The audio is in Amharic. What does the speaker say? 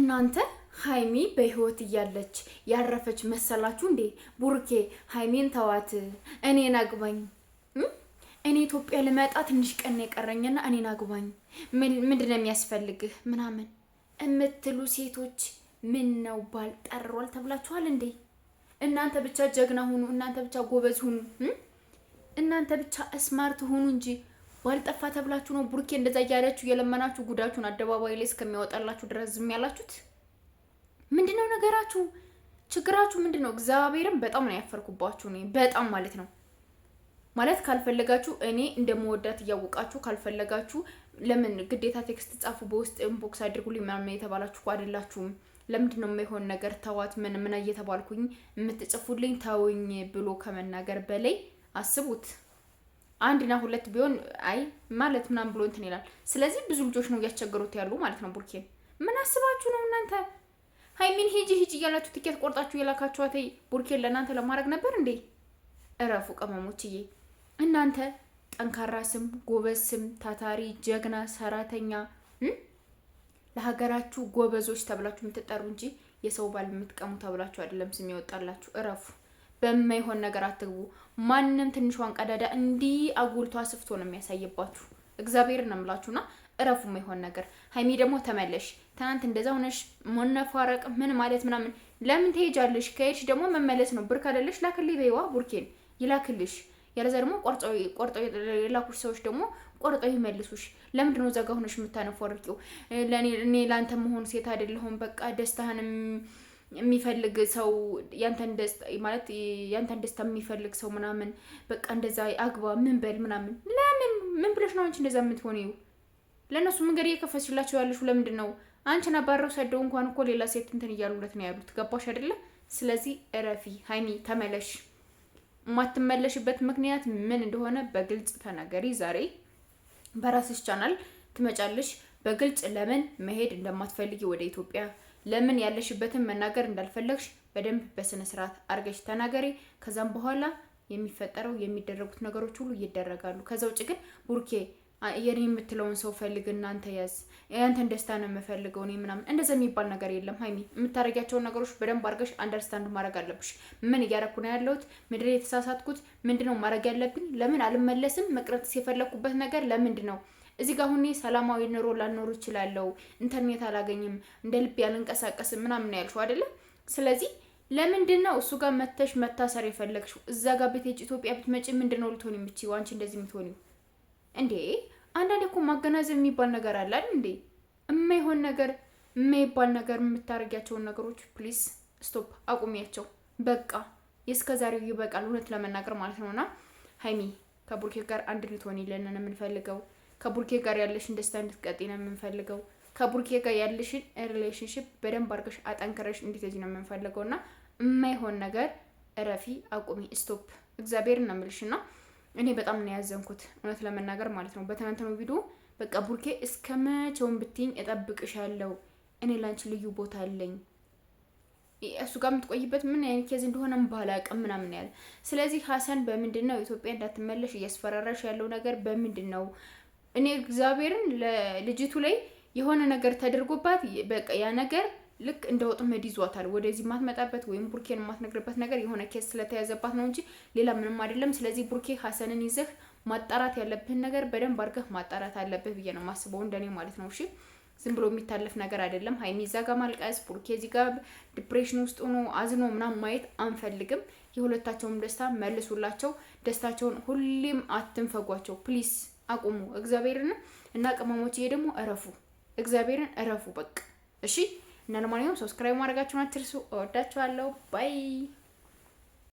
እናንተ ሃይሚ በህይወት እያለች ያረፈች መሰላችሁ እንዴ? ቡርኬ ሃይሚን ተዋት፣ እኔን አግባኝ። እኔ ኢትዮጵያ ልመጣ ትንሽ ቀን የቀረኝና እኔን አግባኝ፣ ምንድነው የሚያስፈልግህ ምናምን እምትሉ ሴቶች ምን ነው ባል ጠሯል ተብላችኋል እንዴ? እናንተ ብቻ ጀግና ሁኑ፣ እናንተ ብቻ ጎበዝ ሁኑ፣ እናንተ ብቻ ስማርት ሁኑ እንጂ ባልጠፋ ተብላችሁ ነው ቡርኬ እንደዛ እያላችሁ የለመናችሁ ጉዳችሁን አደባባይ ላይ እስከሚያወጣላችሁ ድረስ ዝም ያላችሁት? ምንድነው ነገራችሁ? ችግራችሁ ምንድነው? እግዚአብሔርን በጣም ነው ያፈርኩባችሁ ነው፣ በጣም ማለት ነው። ማለት ካልፈለጋችሁ እኔ እንደምወዳት እያወቃችሁ ካልፈለጋችሁ ለምን ግዴታ ቴክስት ጻፉ፣ በውስጥ ኢንቦክስ አድርጉልኝ ምናምን የተባላችሁ አይደላችሁም? ለምንድነው የማይሆን ነገር ተዋት ምን እየተባልኩኝ የምትጽፉልኝ? ተውኝ ብሎ ከመናገር በላይ አስቡት። አንድና ሁለት ቢሆን አይ ማለት ምናምን ብሎ እንትን ይላል። ስለዚህ ብዙ ልጆች ነው እያስቸገሩት ያሉ ማለት ነው። ቡርኬን ምን አስባችሁ ነው እናንተ? ሃይሚን ሂጂ እያላችሁ ትኬት ቆርጣችሁ የላካችኋት ቡርኬን ለእናንተ ለማድረግ ነበር እንዴ? እረፉ ቅመሞችዬ። እናንተ ጠንካራ ስም፣ ጎበዝ ስም፣ ታታሪ፣ ጀግና፣ ሰራተኛ ለሀገራችሁ ጎበዞች ተብላችሁ የምትጠሩ እንጂ የሰው ባል የምትቀሙ ተብላችሁ አይደለም ስም ይወጣላችሁ። እረፉ። በማይሆን ነገር አትግቡ። ማንንም ትንሿን ቀዳዳ እንዲህ አጉልቶ አስፍቶ ነው የሚያሳይባችሁ። እግዚአብሔርን ነው የምላችሁና እረፉ። የማይሆን ነገር ሃይሚ ደግሞ ተመለሽ። ትናንት እንደዛ ሆነሽ መነፋረቅ ምን ማለት ምናምን ለምን ትሄጃለሽ? ከሄድሽ ደግሞ መመለስ ነው። ብር ካለልሽ ላክልኝ በይዋ ቡርኬን ይላክልሽ። ያለዛ ደግሞ ቆርጠው የላኩሽ ሰዎች ደግሞ ቆርጠው ይመልሱሽ። ለምንድን ነው ዘጋ ሆነሽ የምታነፈርቂው? እኔ ላንተ መሆን ሴት አይደለሁም። በቃ ደስታህንም የሚፈልግ ሰው ያንተን ደስታ ማለት ያንተን ደስታ የሚፈልግ ሰው ምናምን በቃ እንደዛ አግባ ምን በል ምናምን። ለምን ምን ብለሽ ነው አንቺ እንደዛ የምትሆኒው? ለነሱ መንገድ እየከፈትሽላቸው ያለሽ ለምንድን ነው? አንቺን አባረው ሰደው እንኳን እኮ ሌላ ሴት እንትን እያሉለት ነው ያሉት። ገባሽ አይደለ? ስለዚህ እረፊ ሃይሚ ተመለሽ። የማትመለሽበት ምክንያት ምን እንደሆነ በግልጽ ተናገሪ። ዛሬ በራስሽ ቻናል ትመጫለሽ። በግልጽ ለምን መሄድ እንደማትፈልጊ ወደ ኢትዮጵያ ለምን ያለሽበትን መናገር እንዳልፈለግሽ በደንብ በስነ ስርዓት አርገሽ ተናገሪ። ከዛም በኋላ የሚፈጠረው የሚደረጉት ነገሮች ሁሉ ይደረጋሉ። ከዛ ውጭ ግን ቡርኬ የኔ የምትለውን ሰው ፈልግ፣ እናንተ ያዝ፣ ያንተን ደስታ ነው የምፈልገው እኔ ምናምን እንደዛ የሚባል ነገር የለም። ሃይሚ የምታረጊያቸውን ነገሮች በደንብ አርገሽ አንደርስታንድ ማድረግ አለብሽ። ምን እያረኩ ነው ያለሁት? ምንድነው የተሳሳትኩት? ምንድነው ማድረግ ያለብኝ? ለምን አልመለስም? መቅረትስ የፈለኩበት ነገር ለምንድነው? እዚህ ጋር ሁኔ ሰላማዊ ኑሮ ላልኖር እችላለሁ፣ ኢንተርኔት አላገኝም፣ እንደ ልብ ያልንቀሳቀስም ምናምን ያልሽው አይደለ? ስለዚህ ለምንድነው እሱ ጋር መተሽ መታሰር የፈለግሽው? እዛ ጋር ቤቴጅ ኢትዮጵያ ብትመጪ ምንድነው ልትሆኒ የምትይው? አንቺ እንደዚህ የምትሆኒው እንዴ? አንዳንዴ እኮ ማገናዘብ የሚባል ነገር አለ አይደል እንዴ? የማይሆን ነገር የማይባል ነገር የምታረጊያቸውን ነገሮች ፕሊዝ ስቶፕ፣ አቁሚያቸው። በቃ የእስከዛሬው ይበቃል፣ እውነት ለመናገር ማለት ነውና ሃይሚ ከቡርኬ ጋር አንድ ልትሆኒ ለነን የምንፈልገው ከቡርኬ ጋር ያለሽን ደስታ እንድትቀጥይ ነው የምንፈልገው። ከቡርኬ ጋር ያለሽን ሪሌሽንሺፕ በደንብ አድርገሽ አጠንክረሽ እንድትይጂ ነው የምንፈልገውና የማይሆን ነገር እረፊ፣ አቁሚ፣ ስቶፕ። እግዚአብሔርን ነው የምልሽና እኔ በጣም ነው ያዘንኩት እውነት ለመናገር ማለት ነው። በትናንትናው ቪዲዮ በቃ ቡርኬ እስከመቼውም ብትይኝ እጠብቅሻለሁ፣ እኔ ላንቺ ልዩ ቦታ አለኝ፣ እሱ ጋር የምትቆይበት ምን አይነት ኬዝ እንደሆነ ባላቅም ምናምን ያለ። ስለዚህ ሀሰን በምንድነው ኢትዮጵያ እንዳትመለሽ እያስፈራራሽ ያለው ነገር በምንድነው? እኔ እግዚአብሔርን ለልጅቱ ላይ የሆነ ነገር ተደርጎባት በቃ ያ ነገር ልክ እንደ ወጥመድ ይዟታል። ወደዚህ ማትመጣበት ወይም ቡርኬን ማትነግርበት ነገር የሆነ ኬስ ስለተያዘባት ነው እንጂ ሌላ ምንም አይደለም። ስለዚህ ቡርኬ ሀሰንን ይዘህ ማጣራት ያለብህን ነገር በደንብ አድርገህ ማጣራት አለብህ ብዬ ነው ማስበው፣ እንደኔ ማለት ነው። እሺ ዝም ብሎ የሚታለፍ ነገር አይደለም። ሃይሚ እዛ ጋር ማልቀስ፣ ቡርኬ እዚህ ጋር ዲፕሬሽን ውስጥ ሆኖ አዝኖ ምናምን ማየት አንፈልግም። የሁለታቸውም ደስታ መልሱላቸው። ደስታቸውን ሁሌም አትንፈጓቸው ፕሊስ፣ አቁሙ። እግዚአብሔርን እና ቅመሞችዬ ደግሞ እረፉ፣ እግዚአብሔርን እረፉ በቃ እሺ። እና ለማንኛውም ሰብስክራይብ ማድረጋችሁን አትርሱ። እወዳችኋለሁ። ባይ